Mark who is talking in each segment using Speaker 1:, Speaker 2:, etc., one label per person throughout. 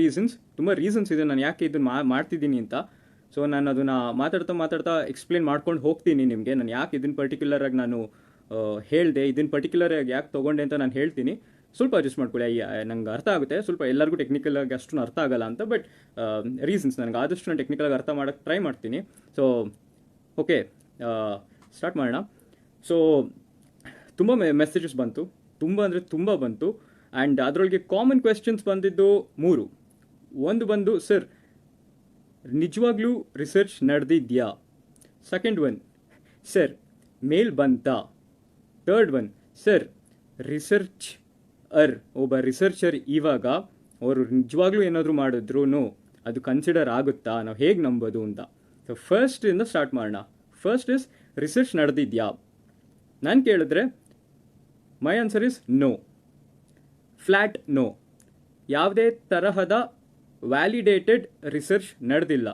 Speaker 1: Reasons ಇದೆ ನಾನು ಯಾಕೆ ಇದನ್ನು ಮಾಡ್ತಿದ್ದೀನಿ ಅಂತ. ಸೊ ನಾನು ಅದನ್ನು ಮಾತಾಡ್ತಾ ಎಕ್ಸ್ಪ್ಲೇನ್ ಮಾಡ್ಕೊಂಡು ಹೋಗ್ತೀನಿ ನಿಮಗೆ. ನಾನು ಯಾಕೆ ಇದನ್ನು ಪರ್ಟಿಕ್ಯುಲರಾಗಿ ನಾನು ಹೇಳಿದೆ, ಇದನ್ನು ಪರ್ಟಿಕ್ಯುಲರಾಗಿ ಯಾಕೆ ತೊಗೊಂಡೆ ಅಂತ ನಾನು ಹೇಳ್ತೀನಿ. ಸ್ವಲ್ಪ ಅಡ್ಜಸ್ಟ್ ಮಾಡ್ಕೊಳ್ಳಿ. ನಂಗೆ ಅರ್ಥ ಆಗುತ್ತೆ, ಸ್ವಲ್ಪ ಎಲ್ಲರಿಗೂ ಟೆಕ್ನಿಕಲಾಗಿ ಅಷ್ಟು ಅರ್ಥ ಆಗಲ್ಲ ಅಂತ. ಬಟ್ ರೀಸನ್ಸ್ ನನಗೆ ಆದಷ್ಟು ನಾನು ಟೆಕ್ನಿಕಲಾಗಿ ಅರ್ಥ ಮಾಡೋಕ್ಕೆ ಟ್ರೈ ಮಾಡ್ತೀನಿ. ಸೊ ಓಕೆ, ಸ್ಟಾರ್ಟ್ ಮಾಡೋಣ. ಸೊ ತುಂಬ ಮೆಸೇಜಸ್ ಬಂತು, ತುಂಬ ಬಂತು. ಆ್ಯಂಡ್ ಅದರೊಳಗೆ ಕಾಮನ್ ಕ್ವೆಶ್ಚನ್ಸ್ ಬಂದಿದ್ದು 3. ಒಂದು ಬಂದು, ಸರ್ ನಿಜವಾಗ್ಲೂ ರಿಸರ್ಚ್ ನಡೆದಿದ್ಯಾ? ಸೆಕೆಂಡ್ ಒನ್, ಸರ್ ಮೇಲ್ ಬಂತಾ? ಥರ್ಡ್ ಒನ್, ಸರ್ ಒಬ್ಬ ರಿಸರ್ಚರ್ ಇವಾಗ ಅವರು ನಿಜವಾಗ್ಲೂ ಏನಾದರೂ ಮಾಡಿದ್ರು ಅದು ಕನ್ಸಿಡರ್ ಆಗುತ್ತಾ, ನಾವು ಹೇಗೆ ನಂಬೋದು ಅಂತ. ಸೊ ಫಸ್ಟಿಂದ ಸ್ಟಾರ್ಟ್ ಮಾಡೋಣ. ಫಸ್ಟ್ ಇಸ್ ರಿಸರ್ಚ್ ನಡೆದಿದ್ಯಾ? ನಾನು ಕೇಳಿದ್ರೆ my answer is no, flat no. ಯಾವುದೇ ತರಹದ ವ್ಯಾಲಿಡೇಟೆಡ್ ರಿಸರ್ಚ್ ನಡೆದಿಲ್ಲ.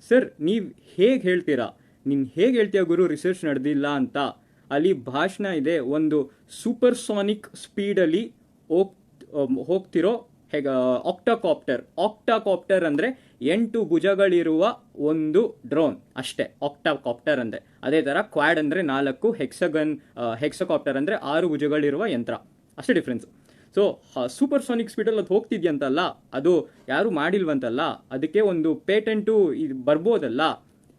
Speaker 1: ಸರ್ ನೀವು ಹೇಗೆ ಹೇಳ್ತೀರಾ, ನೀನು ಹೇಗೆ ಹೇಳ್ತೀಯ ಗುರು ರಿಸರ್ಚ್ ನಡೆದಿಲ್ಲ ಅಂತ? ಅಲ್ಲಿ ಭಾಷಣ ಇದೆ, ಒಂದು ಸೂಪರ್ಸಾನಿಕ್ ಸ್ಪೀಡಲ್ಲಿ ಹೋಗ್ತಿರೋ ಆಕ್ಟಾಕಾಪ್ಟರ್ ಅಂದರೆ 8 ಭುಜಗಳಿರುವ ಒಂದು ಡ್ರೋನ್ ಅಷ್ಟೇ ಆಕ್ಟಾಕಾಪ್ಟರ್ ಅಂದರೆ. ಅದೇ ಥರ ಕ್ವಾಡ್ ಅಂದರೆ 4, ಹೆಕ್ಸಕಾಪ್ಟರ್ ಅಂದರೆ 6 ಭುಜಗಳಿರುವ ಯಂತ್ರ, ಅಷ್ಟೇ ಡಿಫ್ರೆನ್ಸ್. ಸೊ ಸೂಪರ್ಸಾನಿಕ್ ಸ್ಪೀಡಲ್ಲಿ ಅದು ಹೋಗ್ತಿದ್ಯಂತಲ್ಲ, ಅದು ಯಾರು ಮಾಡಿಲ್ವಂತಲ್ಲ, ಅದಕ್ಕೆ ಒಂದು ಪೇಟೆಂಟು ಬರ್ಬೋದಲ್ಲ.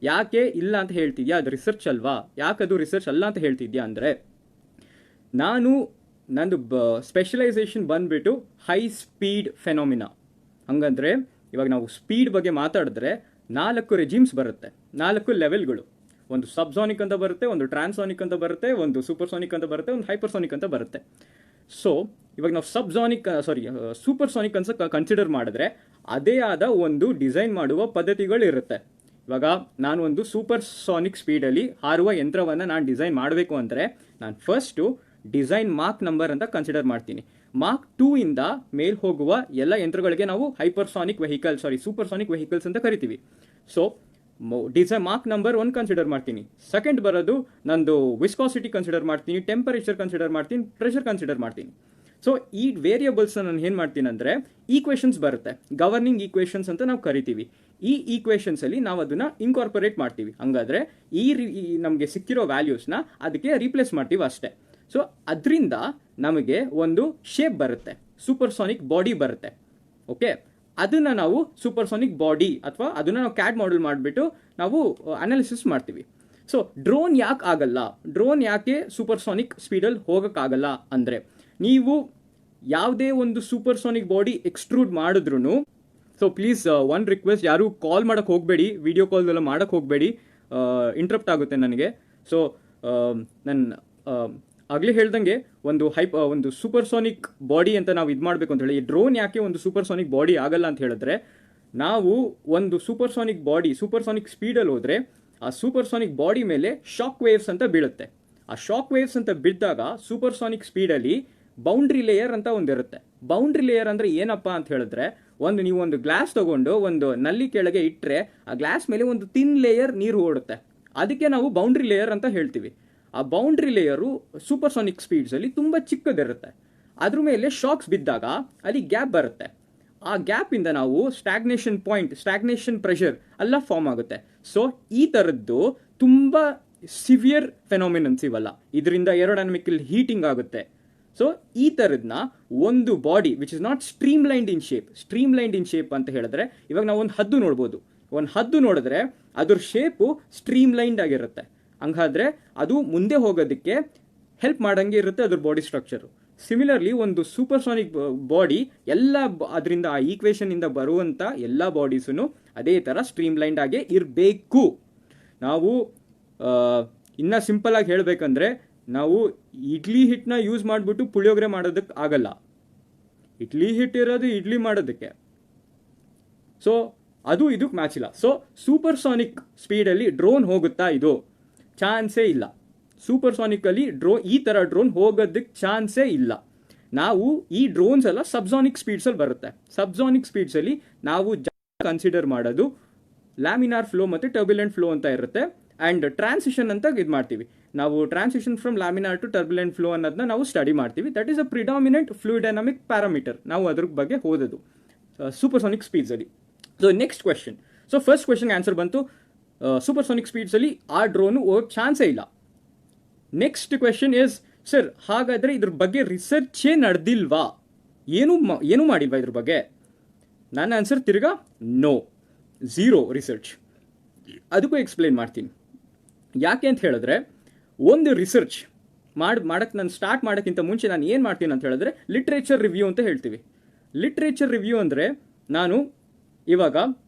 Speaker 1: ಯಾಕೆ ಇಲ್ಲ ಅಂತ ಹೇಳ್ತಿದ್ಯಾ? ಅದು ರಿಸರ್ಚ್ ಅಲ್ವಾ? ಯಾಕೆ ಅದು ರಿಸರ್ಚ್ ಅಲ್ಲ ಅಂತ ಹೇಳ್ತಿದ್ಯಾ ಅಂದರೆ, ನಂದು ಸ್ಪೆಷಲೈಸೇಷನ್ ಬಂದ್ಬಿಟ್ಟು ಹೈ ಸ್ಪೀಡ್ ಫೆನೋಮಿನಾ. ಹಂಗಂದ್ರೆ ಇವಾಗ ನಾವು ಸ್ಪೀಡ್ ಬಗ್ಗೆ ಮಾತಾಡಿದ್ರೆ 4 ರೆಜಿಮ್ಸ್ ಬರುತ್ತೆ, 4 ಲೆವೆಲ್ಗಳು. ಒಂದು ಸಬ್ಸಾನಿಕ್ ಅಂತ ಬರುತ್ತೆ, ಒಂದು ಟ್ರಾನ್ಸಾನಿಕ್ ಅಂತ ಬರುತ್ತೆ, ಒಂದು ಸೂಪರ್ಸಾನಿಕ್ ಅಂತ ಬರುತ್ತೆ, ಒಂದು ಹೈಪರ್ಸಾನಿಕ್ ಅಂತ ಬರುತ್ತೆ. ಸೊ ಇವಾಗ ನಾವು ಸೂಪರ್ಸಾನಿಕ್ ಅಂತ ಕನ್ಸಿಡರ್ ಮಾಡಿದ್ರೆ ಅದೇ ಆದ ಒಂದು ಡಿಸೈನ್ ಮಾಡುವ ಪದ್ಧತಿಗಳಿರುತ್ತೆ. ಇವಾಗ ನಾನು ಒಂದು ಸೂಪರ್ಸಾನಿಕ್ ಸ್ಪೀಡಲ್ಲಿ ಹಾರುವ ಯಂತ್ರವನ್ನು ನಾನು ಡಿಸೈನ್ ಮಾಡಬೇಕು ಅಂದರೆ ನಾನು ಫಸ್ಟು ಡಿಸೈನ್ ಮಾರ್ಕ್ ನಂಬರ್ ಅಂತ ಕನ್ಸಿಡರ್ ಮಾಡ್ತೀನಿ. ಮಾರ್ಕ್ 2 ಇಂದ ಮೇಲ್ ಹೋಗುವ ಎಲ್ಲ ಯಂತ್ರಗಳಿಗೆ ನಾವು ಸೂಪರ್ಸಾನಿಕ್ ವೆಹಿಕಲ್ಸ್ ಅಂತ ಕರಿತೀವಿ. So design mark number 1 consider ಮಾಡ್ತೀನಿ. ಸೆಕೆಂಡ್ ಬರೋದು ನಂದು ವಿಸ್ಕಾಸಿಟಿ ಕನ್ಸಿಡರ್ ಮಾಡ್ತೀನಿ, ಟೆಂಪರೇಚರ್ ಕನ್ಸಿಡರ್ ಮಾಡ್ತೀನಿ, ಪ್ರೆಷರ್ ಕನ್ಸಿಡರ್ ಮಾಡ್ತೀನಿ. ಸೊ ಈ ವೇರಿಯಬಲ್ಸ್ ನಾನು ಏನು ಮಾಡ್ತೀನಿ ಅಂದರೆ ಈಕ್ವೇಷನ್ಸ್ ಬರುತ್ತೆ, ಗವರ್ನಿಂಗ್ ಈಕ್ವೇಷನ್ಸ್ ಅಂತ ನಾವು ಕರಿತೀವಿ. ಈ ಈಕ್ವೇಷನ್ಸಲ್ಲಿ ನಾವು ಅದನ್ನು ಇನ್ಕಾರ್ಪೊರೇಟ್ ಮಾಡ್ತೀವಿ. ಹಂಗಾದರೆ ನಮಗೆ ಸಿಕ್ಕಿರೋ ವ್ಯಾಲ್ಯೂಸ್ನ ಅದಕ್ಕೆ ರೀಪ್ಲೇಸ್ ಮಾಡ್ತೀವಿ ಅಷ್ಟೇ. ಸೊ ಅದರಿಂದ ನಮಗೆ ಒಂದು ಶೇಪ್ ಬರುತ್ತೆ, ಸೂಪರ್ಸಾನಿಕ್ ಬಾಡಿ ಬರುತ್ತೆ. ಓಕೆ, ಅದನ್ನು ನಾವು ಸೂಪರ್ಸಾನಿಕ್ ಬಾಡಿ ಅಥವಾ ಅದನ್ನು ನಾವು ಕ್ಯಾಡ್ ಮಾಡೆಲ್ ಮಾಡಿಬಿಟ್ಟು ನಾವು ಅನಾಲಿಸಿಸ್ ಮಾಡ್ತೀವಿ. ಸೊ ಡ್ರೋನ್ ಯಾಕೆ ಆಗಲ್ಲ, ಡ್ರೋನ್ ಯಾಕೆ ಸೂಪರ್ಸಾನಿಕ್ ಸ್ಪೀಡಲ್ಲಿ ಹೋಗೋಕ್ಕಾಗಲ್ಲ ಅಂದರೆ, ನೀವು ಯಾವುದೇ ಒಂದು ಸೂಪರ್ಸಾನಿಕ್ ಬಾಡಿ ಎಕ್ಸ್ಟ್ರೂಡ್ ಮಾಡಿದ್ರು, ಸೊ ಪ್ಲೀಸ್ ಒನ್ ರಿಕ್ವೆಸ್ಟ್, ಯಾರು ಕಾಲ್ ಮಾಡೋಕ್ಕೆ ಹೋಗಬೇಡಿ, ವಿಡಿಯೋ ಕಾಲ್ದೆಲ್ಲ ಮಾಡೋಕ್ಕೆ ಹೋಗಬೇಡಿ, ಇಂಟ್ರಪ್ಟ್ ಆಗುತ್ತೆ ನನಗೆ. ಸೊ ನನ್ನ ಆಗಲೇ ಹೇಳ್ದಂಗೆ ಒಂದು ಸೂಪರ್ಸಾನಿಕ್ ಬಾಡಿ ಅಂತ ನಾವು ಇದು ಮಾಡಬೇಕು ಅಂತ ಹೇಳಿ, ಈ ಡ್ರೋನ್ ಯಾಕೆ ಒಂದು ಸೂಪರ್ಸಾನಿಕ್ ಬಾಡಿ ಆಗಲ್ಲ ಅಂತ ಹೇಳಿದ್ರೆ, ನಾವು ಒಂದು ಸೂಪರ್ಸಾನಿಕ್ ಸ್ಪೀಡಲ್ಲಿ ಹೋದರೆ ಆ ಸೂಪರ್ಸಾನಿಕ್ ಬಾಡಿ ಮೇಲೆ ಶಾಕ್ ವೇವ್ಸ್ ಅಂತ ಬೀಳುತ್ತೆ. ಆ ಶಾಕ್ ವೇವ್ಸ್ ಅಂತ ಬಿದ್ದಾಗ ಸೂಪರ್ಸಾನಿಕ್ ಸ್ಪೀಡಲ್ಲಿ ಬೌಂಡ್ರಿ ಲೇಯರ್ ಅಂತ ಒಂದಿರುತ್ತೆ. ಬೌಂಡ್ರಿ ಲೇಯರ್ ಅಂದರೆ ಏನಪ್ಪ ಅಂತ ಹೇಳಿದ್ರೆ, ನೀವು ಒಂದು ಗ್ಲಾಸ್ ತಗೊಂಡು ಒಂದು ನಲ್ಲಿ ಕೆಳಗೆ ಇಟ್ಟರೆ ಆ ಗ್ಲಾಸ್ ಮೇಲೆ ಒಂದು ಥಿನ್ ಲೇಯರ್ ನೀರು ಓಡುತ್ತೆ, ಅದಕ್ಕೆ ನಾವು ಬೌಂಡ್ರಿ ಲೇಯರ್ ಅಂತ ಹೇಳ್ತೀವಿ. ಆ ಬೌಂಡ್ರಿ ಲೇಯರು ಸೂಪರ್ಸಾನಿಕ್ ಸ್ಪೀಡ್ಸಲ್ಲಿ ತುಂಬ ಚಿಕ್ಕದಿರುತ್ತೆ. ಅದ್ರ ಮೇಲೆ ಶಾಕ್ಸ್ ಬಿದ್ದಾಗ ಅಲ್ಲಿ ಗ್ಯಾಪ್ ಬರುತ್ತೆ. ಆ ಗ್ಯಾಪಿಂದ ನಾವು ಸ್ಟ್ಯಾಗ್ನೇಷನ್ ಪ್ರೆಷರ್ ಎಲ್ಲ ಫಾರ್ಮ್ ಆಗುತ್ತೆ. ಸೊ ಈ ಥರದ್ದು ತುಂಬ ಸಿವಿಯರ್ ಫೆನಾಮಿನನ್ಸ್ ಇವೆಲ್ಲ. ಇದರಿಂದ ಏರೋಡೈನಮಿಕಲ್ ಹೀಟಿಂಗ್ ಆಗುತ್ತೆ. ಸೊ ಈ ಥರದನ್ನ ಒಂದು body which is not streamlined in shape ಅಂತ ಹೇಳಿದ್ರೆ, ಇವಾಗ ನಾವು ಒಂದು ಹದ್ದು ನೋಡ್ಬೋದು. ಒಂದು ಹದ್ದು ನೋಡಿದ್ರೆ ಅದ್ರ ಶೇಪು ಸ್ಟ್ರೀಮ್ಲೈನ್ಡ್ ಆಗಿರುತ್ತೆ. ಹಂಗಾದ್ರೆ ಅದು ಮುಂದೆ ಹೋಗೋದಕ್ಕೆ ಹೆಲ್ಪ್ ಮಾಡಂಗೆ ಇರುತ್ತೆ ಅದ್ರ ಬಾಡಿ ಸ್ಟ್ರಕ್ಚರು. ಸಿಮಿಲರ್ಲಿ ಒಂದು ಸೂಪರ್ಸಾನಿಕ್ ಬಾಡಿ ಅದರಿಂದ ಆ ಈಕ್ವೇಷನ್ ಇಂದ ಬರುವಂಥ ಎಲ್ಲ ಬಾಡೀಸೂ ಅದೇ ಥರ ಸ್ಟ್ರೀಮ್ಲೈನ್ಡ್ ಆಗೇ ಇರಬೇಕು. ನಾವು ಇನ್ನೂ ಸಿಂಪಲ್ ಆಗಿ ಹೇಳಬೇಕಂದ್ರೆ, ನಾವು ಇಡ್ಲಿ ಹಿಟ್ಟನ್ನ ಯೂಸ್ ಮಾಡಿಬಿಟ್ಟು ಪುಳಿಯೋಗರೆ ಮಾಡೋದಕ್ಕೆ ಆಗಲ್ಲ. ಇಡ್ಲಿ ಹಿಟ್ಟು ಇರೋದು ಇಡ್ಲಿ ಮಾಡೋದಕ್ಕೆ. ಸೊ ಅದು ಇದಕ್ಕೆ ಮ್ಯಾಚ್ ಇಲ್ಲ. ಸೊ ಸೂಪರ್ಸಾನಿಕ್ ಸ್ಪೀಡಲ್ಲಿ ಡ್ರೋನ್ ಹೋಗುತ್ತಾ? ಇದು ಚಾನ್ಸೇ ಇಲ್ಲ. ಸೂಪರ್ಸಾನಿಕಲ್ಲಿ ಈ ಥರ ಡ್ರೋನ್ ಹೋಗೋದಕ್ಕೆ ಚಾನ್ಸೇ ಇಲ್ಲ. ನಾವು ಈ ಡ್ರೋನ್ಸ್ ಎಲ್ಲ ಸಬ್ಸಾನಿಕ್ ಸ್ಪೀಡ್ಸಲ್ಲಿ ಬರುತ್ತೆ. ಸಬ್ಸಾನಿಕ್ ಸ್ಪೀಡ್ಸಲ್ಲಿ ನಾವು ಕನ್ಸಿಡರ್ ಮಾಡೋದು ಲ್ಯಾಮಿನಾರ್ ಫ್ಲೋ ಮತ್ತು ಟರ್ಬ್ಯುಲೆಂಟ್ ಫ್ಲೋ ಅಂತ ಇರುತ್ತೆ. ಆ್ಯಂಡ್ ಟ್ರಾನ್ಸಿಷನ್ ಅಂತ ಇದು ಮಾಡ್ತೀವಿ ನಾವು. Transition from laminar to turbulent flow ಅನ್ನೋದನ್ನ ನಾವು ಸ್ಟಡಿ ಮಾಡ್ತೀವಿ. That is a predominant fluid dynamic parameter. ನಾವು ಅದ್ರ ಬಗ್ಗೆ ಓದೋದು. ಸೂಪರ್ಸಾನಿಕ್ ಸ್ಪೀಡ್ಸಲ್ಲಿ. So next question. So first ಕ್ವೆಶನ್ಗೆ ಆನ್ಸರ್ ಬಂತು, ಸೂಪರ್ಸಾನಿಕ್ ಸ್ಪೀಡ್ಸಲ್ಲಿ ಆ ಡ್ರೋನು ಹೋಗೋಕ್ಕೆ ಚಾನ್ಸೇ ಇಲ್ಲ. ನೆಕ್ಸ್ಟ್ ಕ್ವೆಶನ್ ಇಸ್, ಸರ್ ಹಾಗಾದರೆ ಇದ್ರ ಬಗ್ಗೆ ರಿಸರ್ಚೇ ನಡೆದಿಲ್ವಾ, ಏನೂ ಮಾಡಿಲ್ವಾ ಇದ್ರ ಬಗ್ಗೆ? ನನ್ನ ಆನ್ಸರ್ ತಿರ್ಗಾ ನೋ, ಝೀರೋ ರಿಸರ್ಚ್. ಅದಕ್ಕೂ ಎಕ್ಸ್ಪ್ಲೇನ್ ಮಾಡ್ತೀನಿ. ಯಾಕೆ ಅಂತ ಹೇಳಿದ್ರೆ, ಒಂದು ರಿಸರ್ಚ್ ಮಾಡಕ್ಕೆ ನಾನು ಸ್ಟಾರ್ಟ್ ಮಾಡೋಕ್ಕಿಂತ ಮುಂಚೆ ನಾನು ಏನು ಮಾಡ್ತೀನಿ ಅಂತ ಹೇಳಿದ್ರೆ ಲಿಟ್ರೇಚರ್ ರಿವ್ಯೂ ಅಂತ ಹೇಳ್ತೀವಿ. ಲಿಟ್ರೇಚರ್ ರಿವ್ಯೂ ಅಂದರೆ, ನಾನು ಇವಾಗ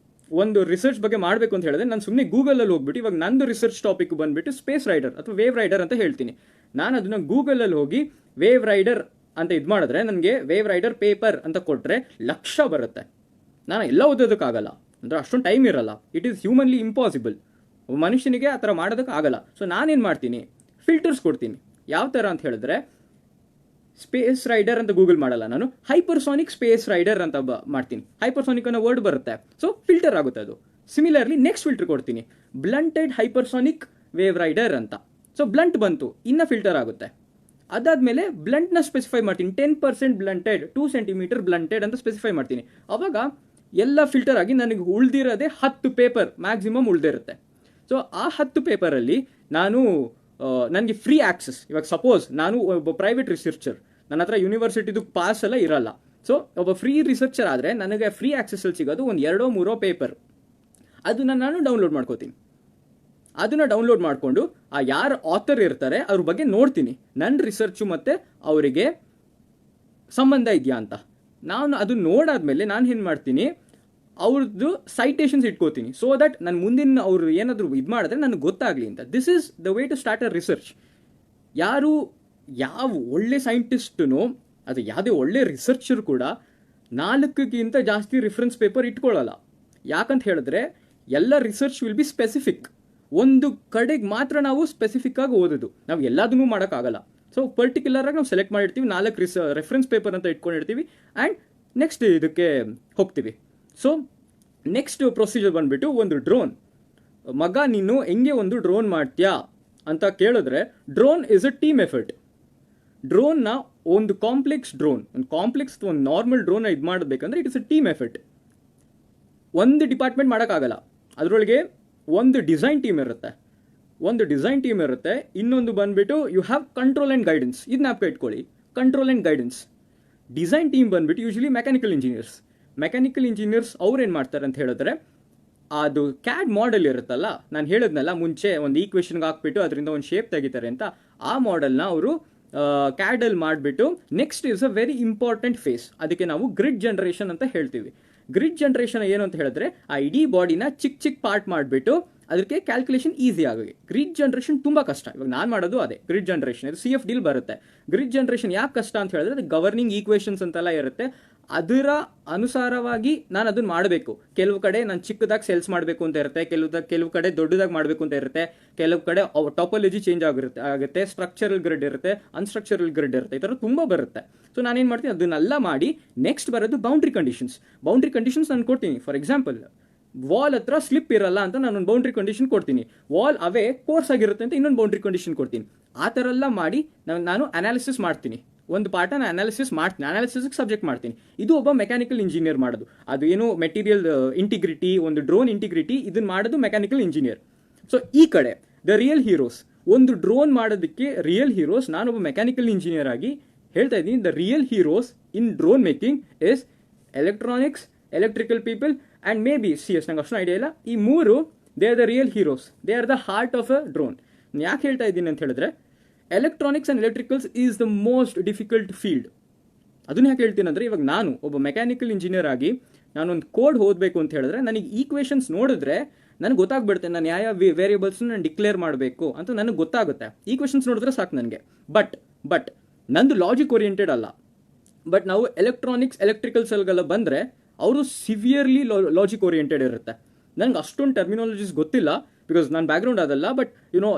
Speaker 1: ಒಂದು ರಿಸರ್ಚ್ ಬಗ್ಗೆ ಮಾಡಬೇಕು ಅಂತ ಹೇಳಿದ್ರೆ ನಾನು ಸುಮ್ಮನೆ ಗೂಗಲಲ್ಲಿ ಹೋಗ್ಬಿಟ್ಟು, ಇವಾಗ ನಂದು ರಿಸರ್ಚ್ ಟಾಪಿಕ್ ಬಂದುಬಿಟ್ಟು ಸ್ಪೇಸ್ ರೈಡರ್ ಅಥವಾ ವೇವ್ ರೈಡರ್ ಅಂತ ಹೇಳ್ತೀನಿ. ನಾನು ಅದನ್ನು ಗೂಗಲಲ್ಲಿ ಹೋಗಿ ವೇವ್ ರೈಡರ್ ಅಂತ ಇದು ಮಾಡಿದ್ರೆ ನನಗೆ ವೇವ್ ರೈಡರ್ ಪೇಪರ್ ಅಂತ ಕೊಟ್ಟರೆ ಲಕ್ಷ ಬರುತ್ತೆ. ನಾನು ಎಲ್ಲ ಓದೋದಕ್ಕಾಗಲ್ಲ, ಅಂದರೆ ಅಷ್ಟೊಂದು ಟೈಮ್ ಇರಲ್ಲ. ಇಟ್ ಈಸ್ ಹ್ಯೂಮನ್ಲಿ ಇಂಪಾಸಿಬಲ್, ಮನುಷ್ಯನಿಗೆ ಆ ಥರ ಮಾಡೋದಕ್ಕಾಗಲ್ಲ. ಸೊ ನಾನೇನು ಮಾಡ್ತೀನಿ, ಫಿಲ್ಟರ್ಸ್ ಕೊಡ್ತೀನಿ. ಯಾವ ಥರ ಅಂತ ಹೇಳಿದ್ರೆ, ಸ್ಪೇಸ್ ರೈಡರ್ ಅಂತ ಗೂಗಲ್ ಮಾಡಲ್ಲ ನಾನು, ಹೈಪರ್ಸಾನಿಕ್ ಸ್ಪೇಸ್ ರೈಡರ್ ಅಂತ ಮಾಡ್ತೀನಿ. ಹೈಪರ್ಸಾನಿಕ್ ಅನ್ನೋ ವರ್ಡ್ ಬರುತ್ತೆ, ಸೊ ಫಿಲ್ಟರ್ ಆಗುತ್ತೆ ಅದು. ಸಿಮಿಲರ್ಲಿ ನೆಕ್ಸ್ಟ್ ಫಿಲ್ಟರ್ ಕೊಡ್ತೀನಿ, ಬ್ಲಂಟೆಡ್ ಹೈಪರ್ಸಾನಿಕ್ ವೇವ್ ರೈಡರ್ ಅಂತ. ಸೊ ಬ್ಲಂಟ್ ಬಂತು, ಇನ್ನು ಫಿಲ್ಟರ್ ಆಗುತ್ತೆ. ಅದಾದಮೇಲೆ ಬ್ಲಂಟ್ನ ಸ್ಪೆಸಿಫೈ ಮಾಡ್ತೀನಿ, 10% ಬ್ಲಂಟೆಡ್, 2 ಸೆಂಟಿಮೀಟರ್ ಬ್ಲಂಟೆಡ್ ಅಂತ ಸ್ಪೆಸಿಫೈ ಮಾಡ್ತೀನಿ. ಅವಾಗ ಎಲ್ಲ ಫಿಲ್ಟರ್ ಆಗಿ ನನಗೆ ಉಳಿದಿರೋದೇ 10 ಪೇಪರ್ ಮ್ಯಾಕ್ಸಿಮಮ್ ಉಳಿದಿರುತ್ತೆ. ಸೊ ಆ 10 ಪೇಪರಲ್ಲಿ ನನಗೆ ಫ್ರೀ ಆಕ್ಸೆಸ್. ಇವಾಗ ಸಪೋಸ್ ನಾನು ಒಬ್ಬ ಪ್ರೈವೇಟ್ ರಿಸರ್ಚರ್, ನನ್ನ ಹತ್ರ ಯೂನಿವರ್ಸಿಟಿದು ಪಾಸ್ ಎಲ್ಲ ಇರಲ್ಲ. ಸೊ ಒಬ್ಬ ಫ್ರೀ ರಿಸರ್ಚರ್ ಆದರೆ ನನಗೆ ಫ್ರೀ ಆಕ್ಸೆಸ್ಸಲ್ಲಿ ಸಿಗೋದು ಒಂದು 2-3 ಪೇಪರ್. ಅದನ್ನು ನಾನು ಡೌನ್ಲೋಡ್ ಮಾಡ್ಕೋತೀನಿ. ಅದನ್ನು ಡೌನ್ಲೋಡ್ ಮಾಡಿಕೊಂಡು ಆ ಯಾರು ಆಥರ್ ಇರ್ತಾರೆ ಅವ್ರ ಬಗ್ಗೆ ನೋಡ್ತೀನಿ, ನನ್ನ ರಿಸರ್ಚು ಮತ್ತು ಅವರಿಗೆ ಸಂಬಂಧ ಇದೆಯಾ ಅಂತ. ನಾನು ಅದು ನೋಡಾದ್ಮೇಲೆ ನಾನು ಏನು ಮಾಡ್ತೀನಿ, ಅವ್ರದ್ದು ಸೈಟೇಷನ್ಸ್ ಇಟ್ಕೋತೀನಿ, ಸೊ ದಟ್ ನಾನು ಮುಂದಿನ ಅವರು ಏನಾದರೂ ಇದು ಮಾಡಿದ್ರೆ ನನಗೆ ಗೊತ್ತಾಗಲಿ ಅಂತ. This is the way to start a research. ಯಾವ ಒಳ್ಳೆ ಸೈಂಟಿಸ್ಟೂ ಅದು ಯಾವುದೇ ಒಳ್ಳೆ ರಿಸರ್ಚರ್ ಕೂಡ 4ಕ್ಕಿಂತ ಜಾಸ್ತಿ ರಿಫರೆನ್ಸ್ ಪೇಪರ್ ಇಟ್ಕೊಳ್ಳಲ್ಲ. ಯಾಕಂತ ಹೇಳಿದ್ರೆ ಎಲ್ಲ ರಿಸರ್ಚ್ ವಿಲ್ ಬಿ ಸ್ಪೆಸಿಫಿಕ್. ಒಂದು ಕಡೆಗೆ ಮಾತ್ರ ನಾವು ಸ್ಪೆಸಿಫಿಕ್ ಆಗಿ ಓದೋದು, ನಾವು ಎಲ್ಲದನ್ನೂ ಮಾಡೋಕ್ಕಾಗಲ್ಲ. ಸೊ ಪರ್ಟಿಕ್ಯುಲರ್ ಆಗಿ ನಾವು ಸೆಲೆಕ್ಟ್ ಮಾಡಿರ್ತೀವಿ, 4 ರೆಫರೆನ್ಸ್ ಪೇಪರ್ ಅಂತ ಇಟ್ಕೊಂಡಿರ್ತೀವಿ, ಆ್ಯಂಡ್ ನೆಕ್ಸ್ಟ್ ಇದಕ್ಕೆ ಹೋಗ್ತೀವಿ. ಸೊ ನೆಕ್ಸ್ಟ್ ಪ್ರೊಸೀಜರ್ ಬಂದುಬಿಟ್ಟು, ಒಂದು ಡ್ರೋನ್, ಮಗ ನೀನು ಹೆಂಗೆ ಒಂದು ಡ್ರೋನ್ ಮಾಡ್ತೀಯಾ ಅಂತ ಕೇಳಿದ್ರೆ, drone is a team effort. ಡ್ರೋನ್ನ ಒಂದು ಕಾಂಪ್ಲೆಕ್ಸ್ ಒಂದು ನಾರ್ಮಲ್ ಡ್ರೋನ್ನ ಇದು ಮಾಡಬೇಕಂದ್ರೆ it is a team effort. ಒಂದು ಡಿಪಾರ್ಟ್ಮೆಂಟ್ ಮಾಡೋಕ್ಕಾಗಲ್ಲ, ಅದರೊಳಗೆ ಒಂದು ಡಿಸೈನ್ ಟೀಮ್ ಇರುತ್ತೆ, ಇನ್ನೊಂದು ಬಂದುಬಿಟ್ಟು you have control and guidance. ಇದನ್ನ ಜ್ಞಾಪಕ ಇಟ್ಕೊಳ್ಳಿ, control and guidance. Design team ಬಂದುಬಿಟ್ಟು ಯೂಶಲಿ ಮೆಕ್ಯಾನಿಕಲ್ ಇಂಜಿನಿಯರ್ಸ್ ಅವ್ರೇನು ಮಾಡ್ತಾರೆ ಅಂತ ಹೇಳಿದ್ರೆ, ಅದು ಕ್ಯಾಡ್ ಮಾಡೆಲ್ ಇರುತ್ತಲ್ಲ, ನಾನು ಹೇಳಿದ್ನಲ್ಲ ಮುಂಚೆ, ಒಂದು ಈಕ್ವೇಷನ್ಗೆ ಹಾಕ್ಬಿಟ್ಟು ಅದರಿಂದ ಒಂದು ಶೇಪ್ ತೆಗಿತಾರೆ ಅಂತ, ಆ ಮಾಡೆಲ್ನ ಅವರು ಕ್ಯಾಡಲ್ಲಿ ಮಾಡಿಬಿಟ್ಟು, next is a very important face, ಅದಕ್ಕೆ ನಾವು ಗ್ರಿಡ್ ಜನರೇಷನ್ ಅಂತ ಹೇಳ್ತೀವಿ. ಗ್ರಿಡ್ ಜನರೇಷನ್ ಏನು ಅಂತ ಹೇಳಿದ್ರೆ, ಆ ಇಡೀ ಬಾಡಿನ ಚಿಕ್ಕ ಪಾರ್ಟ್ ಮಾಡಿಬಿಟ್ಟು ಅದಕ್ಕೆ ಕ್ಯಾಲ್ಕುಲೇಷನ್ ಈಸಿ ಆಗಿ. ಗ್ರಿಡ್ ಜನರೇಷನ್ ತುಂಬ ಕಷ್ಟ. ಇವಾಗ ನಾನು ಮಾಡೋದು ಅದೇ ಗ್ರಿಡ್ ಜನರೇಷನ್. ಇದು CFD ಬರುತ್ತೆ. ಗ್ರಿಡ್ ಜನರೇಷನ್ ಯಾಕೆ ಕಷ್ಟ ಅಂತ ಹೇಳಿದ್ರೆ, ಅದು ಗವರ್ನಿಂಗ್ ಈಕ್ವೇಷನ್ಸ್ ಅಂತೆಲ್ಲ ಇರುತ್ತೆ, ಅದರ ಅನುಸಾರವಾಗಿ ನಾನು ಅದನ್ನು ಮಾಡಬೇಕು. ಕೆಲವು ಕಡೆ ನಾನು ಚಿಕ್ಕದಾಗಿ ಸೆಲ್ಸ್ ಮಾಡಬೇಕು ಅಂತ ಇರುತ್ತೆ, ಕೆಲವು ಕಡೆ ದೊಡ್ಡದಾಗಿ ಮಾಡಬೇಕು ಅಂತ ಇರುತ್ತೆ, ಕೆಲವು ಕಡೆ ಟಾಪೋಲಜಿ ಚೇಂಜ್ ಆಗುತ್ತೆ, ಸ್ಟ್ರಕ್ಚರಲ್ ಗ್ರಿಡ್ ಇರುತ್ತೆ, ಅನ್ಸ್ಟ್ರಕ್ಚರಲ್ ಗ್ರಿಡ್ ಇರುತ್ತೆ, ಈ ಥರ ತುಂಬ ಬರುತ್ತೆ. ಸೊ ನಾನೇನು ಮಾಡ್ತೀನಿ, ಅದನ್ನೆಲ್ಲ ಮಾಡಿ ನೆಕ್ಸ್ಟ್ ಬರೋದು ಬೌಂಡ್ರಿ ಕಂಡೀಷನ್ಸ್ ನಾನು ಕೊಡ್ತೀನಿ. ಫಾರ್ ಎಕ್ಸಾಂಪಲ್, ವಾಲ್ ಹತ್ರ ಸ್ಲಿಪ್ ಇರಲ್ಲ ಅಂತ ನಾನು ಒಂದು ಬೌಂಡ್ರಿ ಕಂಡೀಷನ್ ಕೊಡ್ತೀನಿ, ವಾಲ್ ಅವೇ ಕೋರ್ಸ್ ಆಗಿರುತ್ತೆ ಅಂತ ಇನ್ನೊಂದು ಬೌಂಡ್ರಿ ಕಂಡೀಷನ್ ಕೊಡ್ತೀನಿ. ಆ ಥರ ಎಲ್ಲ ಮಾಡಿ ನಾನು ಅನಾಲಿಸಿಸ್ ಮಾಡ್ತೀನಿ. ಒಂದು ಪಾರ್ಟನ್ನು ಅನಾಲಿಸಿಸ್ಗೆ ಸಬ್ಜೆಕ್ಟ್ ಮಾಡ್ತೀನಿ. ಇದು ಒಬ್ಬ ಮೆಕ್ಯಾನಿಕಲ್ ಇಂಜಿನಿಯರ್ ಮಾಡೋದು. ಅದು ಏನು ಮೆಟೀರಿಯಲ್ ಇಂಟಿಗ್ರಿಟಿ, ಒಂದು ಡ್ರೋನ್ ಇಂಟಿಗ್ರಿಟಿ, ಇದನ್ನು ಮಾಡೋದು ಮೆಕ್ಯಾನಿಕಲ್ ಇಂಜಿನಿಯರ್. ಸೊ ಈ ಕಡೆ ದ ರಿಯಲ್ ಹೀರೋಸ್, ಒಂದು ಡ್ರೋನ್ ಮಾಡೋದಕ್ಕೆ ರಿಯಲ್ ಹೀರೋಸ್, ನಾನೊಬ್ಬ ಮೆಕ್ಯಾನಿಕಲ್ ಇಂಜಿನಿಯರ್ ಆಗಿ ಹೇಳ್ತಾ ಇದ್ದೀನಿ, the real heroes in drone making is electronics, electrical people and may be CS. ನಂಗೆ ಅಷ್ಟು ಐಡಿಯಾ ಇಲ್ಲ. ಈ ಮೂರು they are the real heroes, they are the heart of a drone. ಯಾಕೆ ಹೇಳ್ತಾ ಇದ್ದೀನಿ ಅಂತ ಹೇಳಿದ್ರೆ, electronics and electricals is the most difficult field. ಅದನ್ನ ಯಾಕೆ ಹೇಳ್ತೀನಿ ಅಂದರೆ, ಇವಾಗ ನಾನು ಒಬ್ಬ ಮೆಕ್ಯಾನಿಕಲ್ ಇಂಜಿನಿಯರ್ ಆಗಿ ನಾನೊಂದು ಕೋಡ್ ಓದಬೇಕು ಅಂತ ಹೇಳಿದ್ರೆ, ನನಗೆ ಈಕ್ವೇಷನ್ಸ್ ನೋಡಿದ್ರೆ ನನಗೆ ಗೊತ್ತಾಗ್ಬಿಡುತ್ತೆ, ನಾನು ಯಾವ ವೇರಿಯೇಬಲ್ಸ್ನ ನಾನು ಡಿಕ್ಲೇರ್ ಮಾಡಬೇಕು ಅಂತ ನನಗೆ ಗೊತ್ತಾಗುತ್ತೆ. ಈಕ್ವೇಷನ್ಸ್ ನೋಡಿದ್ರೆ ಸಾಕು ನನಗೆ. ಬಟ್ ನಂದು ಲಾಜಿಕ್ ಓರಿಯೆಂಟೆಡ್ ಅಲ್ಲ. ಬಟ್ ನಾವು ಎಲೆಕ್ಟ್ರಿಕಲ್ಸ್ಗೆಲ್ಲ ಬಂದರೆ ಅವರು ಸಿವಿಯರ್ಲಿ ಲಾಜಿಕ್ ಓರಿಯೆಂಟೆಡ್ ಇರುತ್ತೆ. ನನಗೆ ಅಷ್ಟೊಂದು ಟರ್ಮಿನಾಲಜೀಸ್ ಗೊತ್ತಿಲ್ಲ, ಬಿಕಾಸ್ ನನ್ನ ಬ್ಯಾಕ್ಗ್ರೌಂಡ್ ಅದಲ್ಲ. But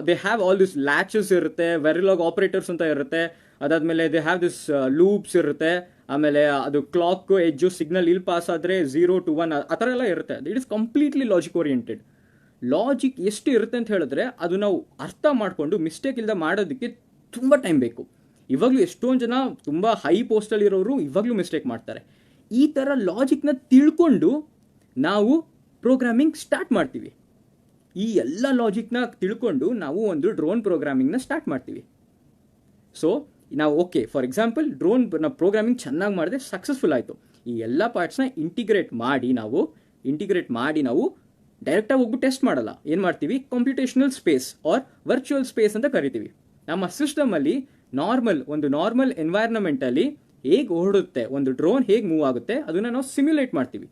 Speaker 1: they have all this latches ಇರುತ್ತೆ, ವೆರಿಲಾಗ್ ಆಪರೇಟರ್ಸ್ ಅಂತ ಇರುತ್ತೆ, ಅದಾದಮೇಲೆ ದೇ ಹ್ಯಾವ್ ದಿಸ್ ಲೂಪ್ಸ್ ಇರುತ್ತೆ, ಆಮೇಲೆ ಅದು ಕ್ಲಾಕ್ ಎಜ್ಜು ಸಿಗ್ನಲ್ ಇಲ್ಲಿ ಪಾಸ್ ಆದರೆ 0 to 1 ಆ ಥರ ಎಲ್ಲ ಇರುತ್ತೆ. It is completely logic oriented. Logic ಎಷ್ಟು ಇರುತ್ತೆ ಅಂತ ಹೇಳಿದ್ರೆ, ಅದು ನಾವು ಅರ್ಥ ಮಾಡಿಕೊಂಡು ಮಿಸ್ಟೇಕ್ ಇಲ್ಲದೆ ಮಾಡೋದಕ್ಕೆ ತುಂಬ ಟೈಮ್ ಬೇಕು. ಇವಾಗಲೂ ಎಷ್ಟೊಂದು ಜನ ತುಂಬ ಹೈ ಪೋಸ್ಟಲ್ಲಿ ಇರೋರು ಇವಾಗಲೂ ಮಿಸ್ಟೇಕ್ ಮಾಡ್ತಾರೆ. ಈ ಥರ ಲಾಜಿಕ್ನ ತಿಳ್ಕೊಂಡು ನಾವು ಪ್ರೋಗ್ರಾಮಿಂಗ್ ಸ್ಟಾರ್ಟ್ ಮಾಡ್ತೀವಿ. ಈ ಎಲ್ಲ ಲಾಜಿಕ್ನ ತಿಳ್ಕೊಂಡು ನಾವು ಒಂದು ಡ್ರೋನ್ ಪ್ರೋಗ್ರಾಮಿಂಗ್ನ ಸ್ಟಾರ್ಟ್ ಮಾಡ್ತೀವಿ. ಸೊ ನಾವು ಓಕೆ, ಫಾರ್ ಎಕ್ಸಾಂಪಲ್ ಡ್ರೋನ್ ನಾವು ಪ್ರೋಗ್ರಾಮಿಂಗ್ ಚೆನ್ನಾಗಿ ಮಾಡಿದೆ, ಸಕ್ಸಸ್ಫುಲ್ ಆಯಿತು. ಈ ಎಲ್ಲ ಪಾರ್ಟ್ಸ್ನ ಇಂಟಿಗ್ರೇಟ್ ಮಾಡಿ ನಾವು ಡೈರೆಕ್ಟಾಗಿ ಹೋಗ್ಬಿಟ್ಟು ಟೆಸ್ಟ್ ಮಾಡಲ್ಲ. ಏನು ಮಾಡ್ತೀವಿ, computational space or virtual space ಅಂತ ಕರಿತೀವಿ. ನಮ್ಮ ಸಿಸ್ಟಮಲ್ಲಿ ಒಂದು ನಾರ್ಮಲ್ ಎನ್ವೈರ್ನಮೆಂಟಲ್ಲಿ ಹೇಗೆ ಓಡುತ್ತೆ, ಒಂದು ಡ್ರೋನ್ ಹೇಗೆ ಮೂವ್ ಆಗುತ್ತೆ ಅದನ್ನು ನಾವು ಸಿಮ್ಯುಲೇಟ್ ಮಾಡ್ತೀವಿ.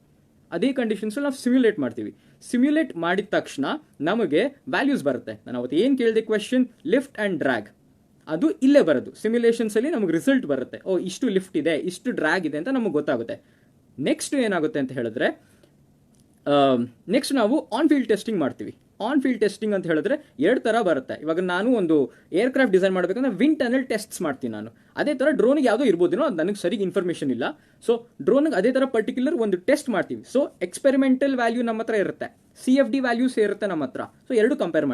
Speaker 1: ಅದೇ ಕಂಡೀಷನ್ಸಲ್ಲಿ ನಾವು ಸಿಮ್ಯುಲೇಟ್ ಮಾಡ್ತೀವಿ. ಸಿಮ್ಯುಲೇಟ್ ಮಾಡಿದ ತಕ್ಷಣ ನಮಗೆ ವ್ಯಾಲ್ಯೂಸ್ ಬರುತ್ತೆ. ನಾನು ಅವತ್ತು ಏನು ಕೇಳಿದೆ ಕ್ವೆಶನ್, ಲಿಫ್ಟ್ ಆ್ಯಂಡ್ ಡ್ರ್ಯಾಗ್, ಅದು ಇಲ್ಲೇ ಬರೋದು. ಸಿಮ್ಯುಲೇಷನ್ಸಲ್ಲಿ ನಮಗೆ ರಿಸಲ್ಟ್ ಬರುತ್ತೆ. ಇಷ್ಟು ಲಿಫ್ಟ್ ಇದೆ, ಇಷ್ಟು ಡ್ರ್ಯಾಗ್ ಇದೆ ಅಂತ ನಮಗೆ ಗೊತ್ತಾಗುತ್ತೆ. ನೆಕ್ಸ್ಟ್ ಏನಾಗುತ್ತೆ ಅಂತ ಹೇಳಿದ್ರೆ, ನೆಕ್ಸ್ಟ್ ನಾವು ಆನ್ ಫೀಲ್ಡ್ ಟೆಸ್ಟಿಂಗ್ ಮಾಡ್ತೀವಿ. ಆನ್ ಫೀಲ್ಡ್ ಟೆಸ್ಟಿಂಗ್ ಅಂತ ಹೇಳಿದ್ರೆ 2 ಥರ ಬರುತ್ತೆ. ಇವಾಗ ನಾನು ಒಂದು ಏರ್ಕ್ರಾಫ್ಟ್ ಡಿಸೈನ್ ಮಾಡಬೇಕಂದ್ರೆ ವಿಂಡ್ ಟನಲ್ ಟೆಸ್ಟ್ಸ್ ಮಾಡ್ತೀನಿ ನಾನು. ಅದೇ ಥರ ಡ್ರೋನಿಗೆ ಯಾವುದೋ ಇರ್ಬೋದೇನೋ, ಅದು ನನಗೆ ಸರಿಗೆ ಇನ್ಫಾರ್ಮೇಷನ್ ಇಲ್ಲ. ಸೊ ಡ್ರೋನಿಗೆ ಅದೇ ಥರ ಪರ್ಟಿಕ್ಯುಲರ್ ಒಂದು ಟೆಸ್ಟ್ ಮಾಡ್ತೀವಿ. ಸೊ ಎಕ್ಸ್ಪೆರಿಮೆಂಟಲ್ ವ್ಯಾಲ್ಯೂ ನಮ್ಮ ಹತ್ರ ಇರುತ್ತೆ, CFD ವ್ಯಾಲ್ಯೂಸ್ ಇರುತ್ತೆ ನಮ್ಮ ಹತ್ರ. ಸೊ 2 ಕಂಪೇರ್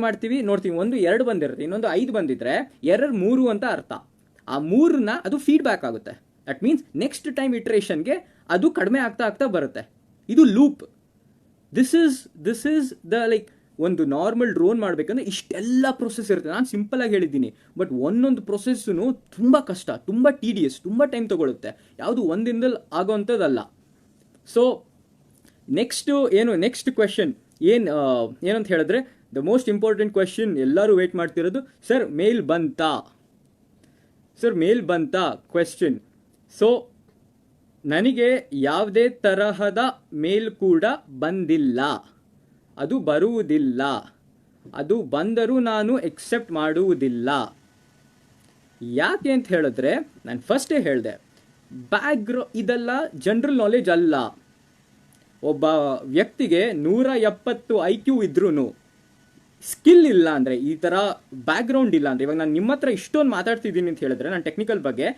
Speaker 1: ಮಾಡ್ತೀವಿ, ನೋಡ್ತೀವಿ. ಒಂದು 2 ಬಂದಿರುತ್ತೆ, ಇನ್ನೊಂದು 5 ಬಂದಿದ್ರೆ ಎರರ್ 3 ಅಂತ ಅರ್ಥ. ಆ 3ನ ಅದು ಫೀಡ್ಬ್ಯಾಕ್ ಆಗುತ್ತೆ. ದಟ್ ಮೀನ್ಸ್ ನೆಕ್ಸ್ಟ್ ಟೈಮ್ ಇಟ್ರೇಷನ್ಗೆ ಅದು ಕಡಿಮೆ ಆಗ್ತಾ ಬರುತ್ತೆ. ಇದು ಲೂಪ್. ದಿಸ್ ಇಸ್ ದ ಒಂದು ನಾರ್ಮಲ್ ಡ್ರೋನ್ ಮಾಡಬೇಕಂದ್ರೆ ಇಷ್ಟೆಲ್ಲ ಪ್ರೊಸೆಸ್ ಇರುತ್ತೆ. ನಾನು ಸಿಂಪಲ್ ಆಗಿ ಹೇಳಿದ್ದೀನಿ, ಬಟ್ ಒಂದೊಂದು ಪ್ರೊಸೆಸ್ಸು ತುಂಬ ಕಷ್ಟ, ತುಂಬ TDS, ತುಂಬ ಟೈಮ್ ತಗೊಳುತ್ತೆ. ಯಾವುದು ಒಂದಿನದಲ್ಲಿ ಆಗೋವಂಥದ್ದಲ್ಲ. ಸೊ ನೆಕ್ಸ್ಟ್ ಕ್ವೆಶನ್ ಏನಂತ ಹೇಳಿದ್ರೆ, ದ ಮೋಸ್ಟ್ ಇಂಪಾರ್ಟೆಂಟ್ ಕ್ವೆಶನ್, ಎಲ್ಲರೂ ವೇಟ್ ಮಾಡ್ತಿರೋದು, ಸರ್ ಮೇಲ್ ಬಂತಾ ಕ್ವೆಶನ್. ಸೊ ನನಗೆ ಯಾವುದೇ ತರಹದ ಮೇಲ್ ಕೂಡ ಬಂದಿಲ್ಲ, ಅದು ಬರುವುದಿಲ್ಲ, ಅದು ಬಂದರೂ ನಾನು ಎಕ್ಸೆಪ್ಟ್ ಮಾಡುವುದಿಲ್ಲ. ಯಾಕೆ ಅಂತ ಹೇಳಿದ್ರೆ, ನಾನು ಫಸ್ಟೇ ಹೇಳಿದೆ, ಇದೆಲ್ಲ ಜನರಲ್ ನಾಲೆಜ್ ಅಲ್ಲ. ಒಬ್ಬ ವ್ಯಕ್ತಿಗೆ 170 IQ ಇದ್ರೂ ಸ್ಕಿಲ್ ಇಲ್ಲ ಅಂದರೆ, ಈ ಥರ ಬ್ಯಾಕ್ಗ್ರೌಂಡ್ ಇಲ್ಲ ಅಂದರೆ, ಇವಾಗ ನಾನು ನಿಮ್ಮ ಹತ್ರ ಇಷ್ಟೊಂದು ಮಾತಾಡ್ತಿದ್ದೀನಿ ಅಂತ ಹೇಳಿದ್ರೆ, ನಾನು ಟೆಕ್ನಿಕಲ್ ಬಗ್ಗೆ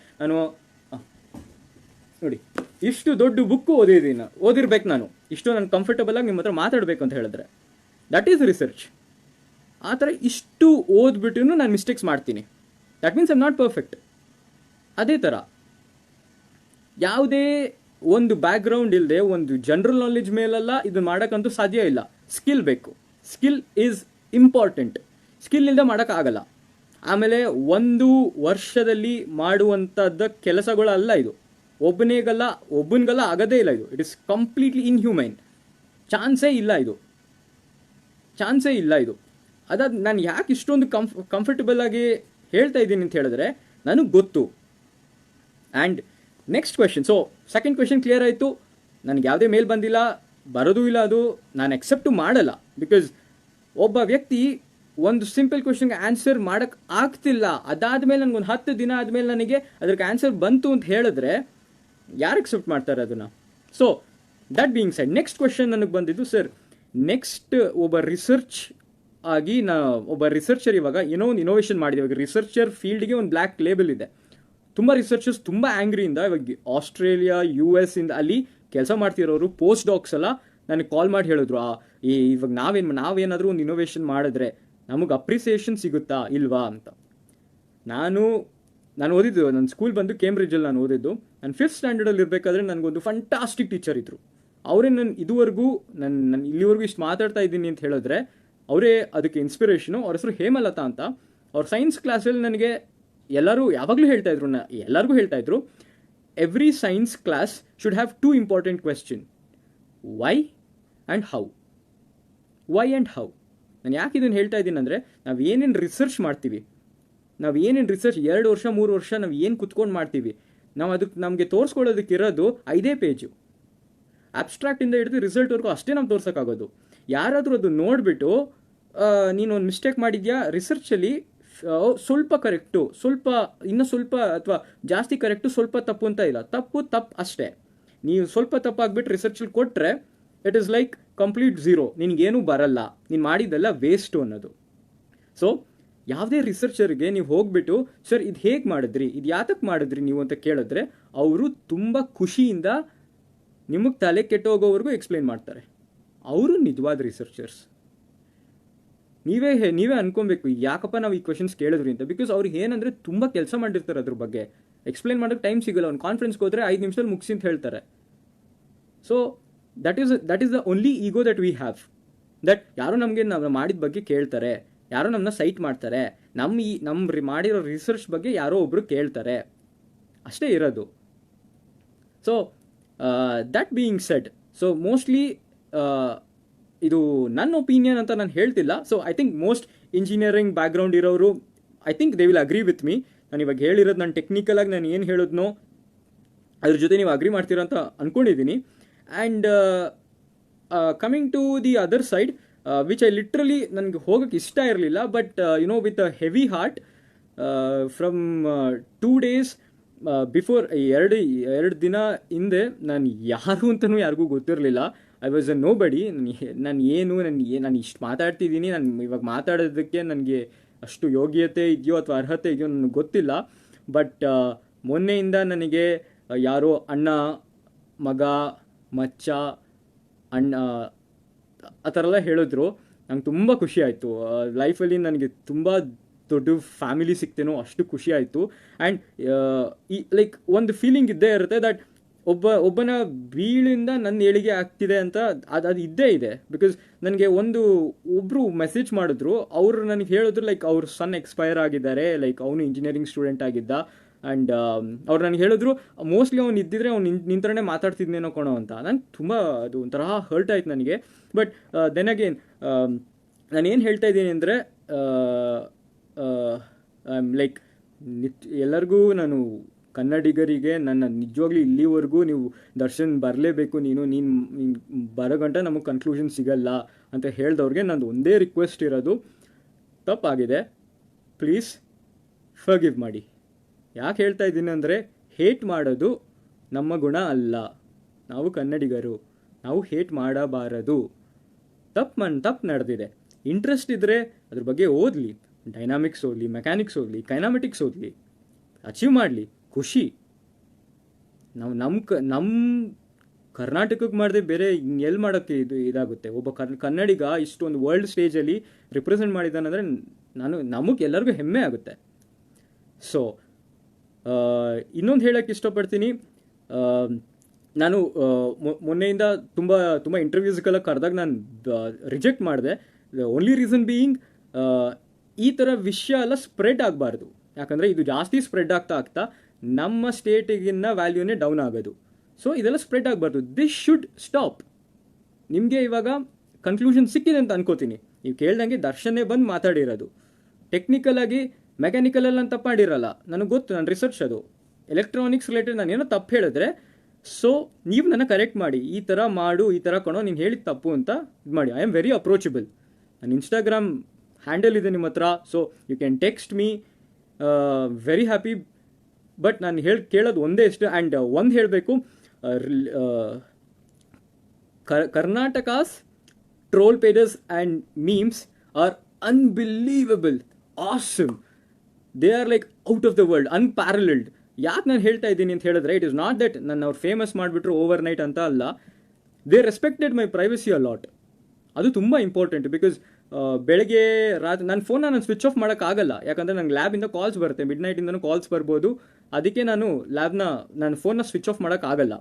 Speaker 1: ನೋಡಿ ಇಷ್ಟು ದೊಡ್ಡ ಬುಕ್ಕು ಓದಿರ್ಬೇಕು ನಾನು, ಇಷ್ಟು ನಾನು ಕಂಫರ್ಟಬಲ್ ಆಗಿ ನಿಮ್ಮ ಹತ್ರ ಮಾತಾಡಬೇಕು ಅಂತ ಹೇಳಿದ್ರೆ, ದಟ್ ಈಸ್ ರಿಸರ್ಚ್. ಆ ಥರ ಇಷ್ಟು ಓದ್ಬಿಟ್ಟು ನಾನು ಮಿಸ್ಟೇಕ್ಸ್ ಮಾಡ್ತೀನಿ. That means I'm not perfect. ಅದೇ ಥರ ಯಾವುದೇ ಒಂದು ಬ್ಯಾಕ್ಗ್ರೌಂಡ್ ಇಲ್ಲದೆ ಒಂದು ಜನರಲ್ ನಾಲೆಜ್ ಮೇಲೆಲ್ಲ ಇದು ಮಾಡೋಕ್ಕಂತೂ ಸಾಧ್ಯ ಇಲ್ಲ. ಸ್ಕಿಲ್ ಬೇಕು. Skill is important. ಸ್ಕಿಲ್ ಇಲ್ಲದೆ ಮಾಡೋಕ್ಕಾಗಲ್ಲ. ಆಮೇಲೆ 1 ವರ್ಷದಲ್ಲಿ ಮಾಡುವಂಥದ್ದು ಕೆಲಸಗಳಲ್ಲ ಇದು. ಒಬ್ಬನಿಗಲ್ಲ ಆಗೋದೇ ಇಲ್ಲ ಇದು. It is completely inhumane. ಚಾನ್ಸೇ ಇಲ್ಲ ಇದು. ಅದಾದ ನಾನು ಯಾಕೆ ಇಷ್ಟೊಂದು ಕಂಫರ್ಟಬಲ್ ಆಗಿ ಹೇಳ್ತಾ ಇದ್ದೀನಿ ಅಂತ ಹೇಳಿದ್ರೆ, ನನಗೆ ಗೊತ್ತು. And next question. So second question clear ಆಯಿತು. ನನಗೆ ಯಾವುದೇ ಮೇಲ್ ಬಂದಿಲ್ಲ, ಬರೋದು ಇಲ್ಲ, ಅದು ನಾನು ಎಕ್ಸೆಪ್ಟು ಮಾಡಲ್ಲ. ಬಿಕಾಸ್ ಒಬ್ಬ ವ್ಯಕ್ತಿ ಒಂದು ಸಿಂಪಲ್ ಕ್ವೆಶನ್ಗೆ ಆನ್ಸರ್ ಮಾಡೋಕ್ಕೆ ಆಗ್ತಿಲ್ಲ, ಅದಾದಮೇಲೆ ನನಗೊಂದು 10 ದಿನ ಆದಮೇಲೆ ನನಗೆ ಅದಕ್ಕೆ ಆನ್ಸರ್ ಬಂತು ಅಂತ ಹೇಳಿದ್ರೆ ಯಾರು ಎಕ್ಸೆಪ್ಟ್ ಮಾಡ್ತಾರೆ ಅದನ್ನು? So that being side, next question ನನಗೆ ಬಂದಿದ್ದು, ಸರ್ ನೆಕ್ಸ್ಟ್ ಒಬ್ಬ ರಿಸರ್ಚರ್ ಇವಾಗ ಏನೋ ಒಂದು ಇನೋವೇಷನ್ ಮಾಡಿದೆ. ಇವಾಗ ರಿಸರ್ಚರ್ ಫೀಲ್ಡ್ಗೆ ಒಂದು ಬ್ಲ್ಯಾಕ್ ಲೇಬಲ್ ಇದೆ. ತುಂಬ ರಿಸರ್ಚರ್ಸ್ ತುಂಬ ಆ್ಯಂಗ್ರಿಯಿಂದ, ಇವಾಗ ಆಸ್ಟ್ರೇಲಿಯಾ US ಇಂದ ಅಲ್ಲಿ ಕೆಲಸ ಮಾಡ್ತಿರೋರು ಪೋಸ್ಟ್ ಡಾಕ್ಸ್ ಎಲ್ಲ ನನಗೆ ಕಾಲ್ ಮಾಡಿ ಹೇಳಿದ್ರು, ಇವಾಗ ನಾವೇನಾದರೂ ಒಂದು ಇನೋವೇಷನ್ ಮಾಡಿದ್ರೆ ನಮಗೆ ಅಪ್ರಿಸಿಯೇಷನ್ ಸಿಗುತ್ತಾ ಇಲ್ವಾ ಅಂತ. ನಾನು ಓದಿದ್ದು, ನನ್ನ ಸ್ಕೂಲ್ ಬಂದು ಕೇಂಬ್ರಿಡ್ಜಲ್ಲಿ ನಾನು ಓದಿದ್ದು. ನಾನು 5th ಸ್ಟ್ಯಾಂಡರ್ಡಲ್ಲಿ ಇರಬೇಕಾದ್ರೆ ನನಗೊಂದು ಫಂಟಾಸ್ಟಿಕ್ ಟೀಚರ್ ಇದ್ದರು. ಅವರೇ ನಾನು ಇಲ್ಲಿವರೆಗೂ ಇಷ್ಟು ಮಾತಾಡ್ತಾ ಇದ್ದೀನಿ ಅಂತ ಹೇಳಿದ್ರೆ ಅವರೇ ಅದಕ್ಕೆ ಇನ್ಸ್ಪಿರೇಷನು. ಅವ್ರ ಹೆಸರು ಹೇಮಲತಾ ಅಂತ. ಅವ್ರ ಸೈನ್ಸ್ ಕ್ಲಾಸಲ್ಲಿ ನನಗೆ ಯಾವಾಗಲೂ ಎಲ್ಲರಿಗೂ ಹೇಳ್ತಾ ಇದ್ರು, every science class should have 2 important question, why and how. ನಾನು ಯಾಕೆ ಇದನ್ನು ಹೇಳ್ತಾ ಇದ್ದೀನಿ ಅಂದರೆ, ನಾವು ಏನೇನು ರಿಸರ್ಚ್ ಮಾಡ್ತೀವಿ, 2 ವರ್ಷ 3 ವರ್ಷ ನಾವು ಏನು ಕುತ್ಕೊಂಡು ಮಾಡ್ತೀವಿ, ನಾವು ಅದಕ್ಕೆ ನಮಗೆ ತೋರಿಸ್ಕೊಳ್ಳೋದಕ್ಕಿರೋದು 5 ಪೇಜು. ಅಬ್ಸ್ಟ್ರಾಕ್ಟಿಂದ ಹಿಡಿದು ರಿಸಲ್ಟ್ವರೆಗೂ ಅಷ್ಟೇ ನಾವು ತೋರ್ಸೋಕ್ಕಾಗೋದು. ಯಾರಾದರೂ ಅದು ನೋಡಿಬಿಟ್ಟು ನೀನು ಒಂದು ಮಿಸ್ಟೇಕ್ ಮಾಡಿದ್ಯಾ ರಿಸರ್ಚಲ್ಲಿ, ಸ್ವಲ್ಪ ಕರೆಕ್ಟು, ಇನ್ನೂ ಸ್ವಲ್ಪ ಅಥವಾ ಜಾಸ್ತಿ ಕರೆಕ್ಟು, ಸ್ವಲ್ಪ ತಪ್ಪು ಅಂತ ಇಲ್ಲ, ತಪ್ಪು ಅಷ್ಟೇ. ನೀವು ಸ್ವಲ್ಪ ತಪ್ಪಾಗ್ಬಿಟ್ಟು ರಿಸರ್ಚಲ್ಲಿ ಕೊಟ್ಟರೆ it is like complete zero, ನಿನಗೇನೂ ಬರಲ್ಲ, ನೀನು ಮಾಡಿದ್ದೆಲ್ಲ ವೇಸ್ಟು ಅನ್ನೋದು. ಸೊ ಯಾವುದೇ ರಿಸರ್ಚರ್ಗೆ ನೀವು ಹೋಗ್ಬಿಟ್ಟು, ಸರ್ ಇದು ಹೇಗೆ ಮಾಡಿದ್ರಿ, ಇದು ಯಾತಕ್ಕೆ ಮಾಡಿದ್ರಿ ನೀವು ಅಂತ ಕೇಳಿದ್ರೆ, ಅವರು ತುಂಬ ಖುಷಿಯಿಂದ ನಿಮಗೆ ತಲೆ ಕೆಟ್ಟೋಗೋವರೆಗೂ ಎಕ್ಸ್ಪ್ಲೈನ್ ಮಾಡ್ತಾರೆ. ಅವರು ನಿಜವಾದ ರಿಸರ್ಚರ್ಸ್. ನೀವೇ ಅನ್ಕೊಬೇಕು ಯಾಕಪ್ಪ ನಾವು ಈ ಕ್ವೆಶನ್ಸ್ ಕೇಳಿದ್ರಿ ಅಂತ. ಬಿಕಾಸ್ ಅವ್ರಿಗೆ ಏನಂದರೆ ತುಂಬ ಕೆಲಸ ಮಾಡಿರ್ತಾರೆ ಅದ್ರ ಬಗ್ಗೆ. ಎಕ್ಸ್ಪ್ಲೇನ್ ಮಾಡೋಕ್ಕೆ ಟೈಮ್ ಸಿಗಲ್ಲ. ಒಂದು ಕಾನ್ಫರೆನ್ಸ್ಗೆ ಹೋದರೆ 5 ನಿಮಿಷದಲ್ಲಿ ಮುಗಿಸಿ ಅಂತ ಹೇಳ್ತಾರೆ. So that is the only ego that we have, that ಯಾರೋ ನಮಗೆ ನಾವು ಮಾಡಿದ ಬಗ್ಗೆ ಕೇಳ್ತಾರೆ, ಯಾರೋ ನಮ್ಮನ್ನ ಸೈಟ್ ಮಾಡ್ತಾರೆ, ನಮ್ಮ ಮಾಡಿರೋ ರಿಸರ್ಚ್ ಬಗ್ಗೆ ಯಾರೋ ಒಬ್ಬರು ಕೇಳ್ತಾರೆ, ಅಷ್ಟೇ ಇರೋದು. So that being said, so mostly ಇದು ನನ್ನ ಒಪಿನಿಯನ್ ಅಂತ ನಾನು ಹೇಳ್ತಿಲ್ಲ. So I think most engineering background ಇರೋರು I think they will agree with me. ನಾನು ಇವಾಗ ಹೇಳಿರೋದು ನಾನು ಟೆಕ್ನಿಕಲಾಗಿ ನಾನು ಏನು ಹೇಳಿದ್ನೋ ಅದ್ರ ಜೊತೆ ನೀವು ಅಗ್ರಿ ಮಾಡ್ತೀರಾ ಅಂತ ಅಂದ್ಕೊಂಡಿದ್ದೀನಿ. And coming to the other side, which I literally ನನಗೆ ಹೋಗೋಕ್ಕೆ ಇಷ್ಟ ಇರಲಿಲ್ಲ, but with a heavy heart from 2 days before, ಎರಡು ದಿನ ಹಿಂದೆ ನಾನು ಯಾರು ಅಂತಲೂ ಯಾರಿಗೂ ಗೊತ್ತಿರಲಿಲ್ಲ. ಐ ವಾಸ್ ಅ ನೋ ಬಡಿ. ನಾನು ಇಷ್ಟು ಮಾತಾಡ್ತಿದ್ದೀನಿ, ನಾನು ಇವಾಗ ಮಾತಾಡೋದಕ್ಕೆ ನನಗೆ ಅಷ್ಟು ಯೋಗ್ಯತೆ ಇದೆಯೋ ಅಥವಾ ಅರ್ಹತೆ ಇದೆಯೋ ನನಗೆ ಗೊತ್ತಿಲ್ಲ. ಬಟ್ ಮೊನ್ನೆಯಿಂದ ನನಗೆ ಯಾರೋ ಅಣ್ಣ, ಮಗ, ಮಚ್ಚ, ಅಣ್ಣ ಆ ಥರ ಎಲ್ಲ ಹೇಳಿದ್ರು. ನಂಗೆ ತುಂಬ ಖುಷಿ ಆಯಿತು. ಲೈಫಲ್ಲಿ ನನಗೆ ತುಂಬ ದೊಡ್ಡ ಫ್ಯಾಮಿಲಿ ಸಿಗ್ತೇನೋ ಅಷ್ಟು ಖುಷಿ ಆಯಿತು. ಆ್ಯಂಡ್ ಲೈಕ್ ಒಂದು ಫೀಲಿಂಗ್ ಇದ್ದೇ ಇರುತ್ತೆ ದಟ್ ಒಬ್ಬನ ಬೀಳಿಂದ ನನ್ನ ಏಳಿಗೆ ಆಗ್ತಿದೆ ಅಂತ ಅದು ಇದ್ದೇ ಇದೆ. ಬಿಕಾಸ್ ನನಗೆ ಒಬ್ಬರು ಮೆಸೇಜ್ ಮಾಡಿದ್ರು, ಅವರು ನನಗೆ ಹೇಳಿದ್ರು ಲೈಕ್ ಅವ್ರ ಸನ್ ಎಕ್ಸ್ಪೈರ್ ಆಗಿದ್ದಾರೆ, ಲೈಕ್ ಅವನು ಇಂಜಿನಿಯರಿಂಗ್ ಸ್ಟೂಡೆಂಟ್ ಆಗಿದ್ದ. ಆ್ಯಂಡ್ ಅವ್ರು ನನಗೆ ಹೇಳಿದ್ರು ಮೋಸ್ಟ್ಲಿ ಅವ್ನು ಇದ್ದಿದ್ರೆ ಅವ್ನು ನಿಂತರೇ ಮಾತಾಡ್ತಿದ್ನೇನೋ ಕೊಣೋ ಅಂತ. ನಂಗೆ ತುಂಬ ಅದು ಒಂಥರ ಹರ್ಟ್ ಆಯ್ತು ನನಗೆ. ಬಟ್ ದೆನ್ ಅಗೇನ್ ನಾನೇನು ಹೇಳ್ತಾ ಇದ್ದೀನಿ ಅಂದರೆ ಲೈಕ್ ಎಲ್ಲರಿಗೂ ನಾನು ಕನ್ನಡಿಗರಿಗೆ ನನ್ನ ನಿಜವಾಗ್ಲೂ ಇಲ್ಲಿವರೆಗೂ ನೀವು ದರ್ಶನ್ ಬರಲೇಬೇಕು, ನೀನು ಬರೋ ಗಂಟ ನಮಗೆ ಕನ್ಕ್ಲೂಷನ್ ಸಿಗಲ್ಲ ಅಂತ ಹೇಳ್ದವ್ರಿಗೆ ನಂದು ಒಂದೇ ರಿಕ್ವೆಸ್ಟ್ ಇರೋದು, ತಪ್ಪಾಗಿದೆ, ಪ್ಲೀಸ್ ಫರ್ಗಿವ್ ಮಾಡಿ. ಯಾಕೆ ಹೇಳ್ತಾ ಇದ್ದೀನಿ ಅಂದರೆ ಹೇಟ್ ಮಾಡೋದು ನಮ್ಮ ಗುಣ ಅಲ್ಲ. ನಾವು ಕನ್ನಡಿಗರು, ನಾವು ಹೇಟ್ ಮಾಡಬಾರದು. ತಪ್ಪು ನಡೆದಿದೆ. ಇಂಟ್ರೆಸ್ಟ್ ಇದ್ದರೆ ಅದ್ರ ಬಗ್ಗೆ ಓದಲಿ, ಡೈನಾಮಿಕ್ಸ್ ಓದಲಿ, ಮೆಕ್ಯಾನಿಕ್ಸ್ ಓದಲಿ, ಕೈನಾಮೆಟಿಕ್ಸ್ ಓದಲಿ, ಅಚೀವ್ ಮಾಡಲಿ, ಖುಷಿ. ನಮ್ಮ ಕರ್ನಾಟಕಕ್ಕೆ ಮಾಡದೆ ಬೇರೆ ಎಲ್ಲಿ ಮಾಡೋಕ್ಕೆ ಇದಾಗುತ್ತೆ. ಒಬ್ಬ ಕನ್ನಡಿಗ ಇಷ್ಟೊಂದು ವರ್ಲ್ಡ್ ಸ್ಟೇಜಲ್ಲಿ ರಿಪ್ರೆಸೆಂಟ್ ಮಾಡಿದ್ದಾನಂದರೆ ನಮಗೆ ಎಲ್ಲರಿಗೂ ಹೆಮ್ಮೆ ಆಗುತ್ತೆ. ಸೊ ಇನ್ನೊಂದು ಹೇಳೋಕ್ಕೆ ಇಷ್ಟಪಡ್ತೀನಿ, ನಾನು ಮೊನ್ನೆಯಿಂದ ತುಂಬ ಇಂಟರ್ವ್ಯೂಸ್ಗೆಲ್ಲ ಕರೆದಾಗ ನಾನು ರಿಜೆಕ್ಟ್ ಮಾಡಿದೆ. ಓನ್ಲಿ ರೀಸನ್ ಬೀಯಿಂಗ್ ಈ ಥರ ವಿಷಯ ಎಲ್ಲ ಸ್ಪ್ರೆಡ್ ಆಗಬಾರ್ದು. ಯಾಕಂದರೆ ಇದು ಜಾಸ್ತಿ ಸ್ಪ್ರೆಡ್ ಆಗ್ತಾ ನಮ್ಮ ಸ್ಟೇಟಿಗಿನ್ನ ವ್ಯಾಲ್ಯೂನೇ ಡೌನ್ ಆಗೋದು. ಸೊ ಇದೆಲ್ಲ ಸ್ಪ್ರೆಡ್ ಆಗಬಾರ್ದು. This should stop. ನಿಮಗೆ ಇವಾಗ ಕನ್ಕ್ಲೂಷನ್ ಸಿಕ್ಕಿದೆ ಅಂತ ಅನ್ಕೋತೀನಿ. ನೀವು ಕೇಳ್ದಂಗೆ ದರ್ಶನೇ ಬಂದು ಮಾತಾಡಿರೋದು. ಟೆಕ್ನಿಕಲಾಗಿ ಮೆಕ್ಯಾನಿಕಲೆಲ್ಲ ನಾನು ತಪ್ಪು ಮಾಡಿರಲ್ಲ, ನನಗೆ ಗೊತ್ತು, ನನ್ನ ರಿಸರ್ಚ್ ಅದು. ಎಲೆಕ್ಟ್ರಾನಿಕ್ಸ್ ರಿಲೇಟೆಡ್ ನಾನು ಏನೋ ತಪ್ಪು ಹೇಳಿದ್ರೆ ಸೊ ನೀವು ನನ್ನ ಕರೆಕ್ಟ್ ಮಾಡಿ, ಈ ಥರ ಮಾಡು, ಈ ಥರ ಕಣೋ, ನೀನು ಹೇಳಿದ ತಪ್ಪು ಅಂತ ಇದು ಮಾಡಿ. I am very approachable. ನನ್ನ ಇನ್ಸ್ಟಾಗ್ರಾಮ್ ಹ್ಯಾಂಡಲ್ ಇದೆ ನಿಮ್ಮ ಹತ್ರ, so you can text me, very happy. But ನಾನು ಕೇಳೋದು ಒಂದೇ ಇಷ್ಟು. ಆ್ಯಂಡ್ ಒಂದು ಹೇಳಬೇಕು, Karnataka's troll pages and memes are unbelievable, awesome. They are like out of the world, unparalleled. ಯಾಕೆ ನಾನು ಹೇಳ್ತಾ ಇದ್ದೀನಿ ಅಂತ ಹೇಳಿದ್ರೆ, ಇಟ್ ಇಸ್ ನಾಟ್ ದಟ್ ನನ್ನ ಅವ್ರು ಫೇಮಸ್ ಮಾಡಿಬಿಟ್ರು ಓವರ್ ನೈಟ್ ಅಂತ ಅಲ್ಲ. They respected my privacy a lot. ಅದು ತುಂಬ ಇಂಪಾರ್ಟೆಂಟ್. ಬಿಕಾಸ್ ಬೆಳಗ್ಗೆ ರಾತ್ರಿ ನನ್ನ ಫೋನ್ನ ನಾನು ಸ್ವಿಚ್ ಆಫ್ ಮಾಡೋಕ್ಕಾಗಲ್ಲ. ಯಾಕಂದರೆ ನಂಗೆ ಲ್ಯಾಬಿಂದ ಕಾಲ್ಸ್ ಬರುತ್ತೆ, ಮಿಡ್ ನೈಟಿಂದನೂ ಕಾಲ್ಸ್ ಬರ್ಬೋದು. ಅದಕ್ಕೆ ನಾನು ಫೋನ್ನ ಸ್ವಿಚ್ ಆಫ್ ಮಾಡೋಕ್ಕಾಗಲ್ಲ.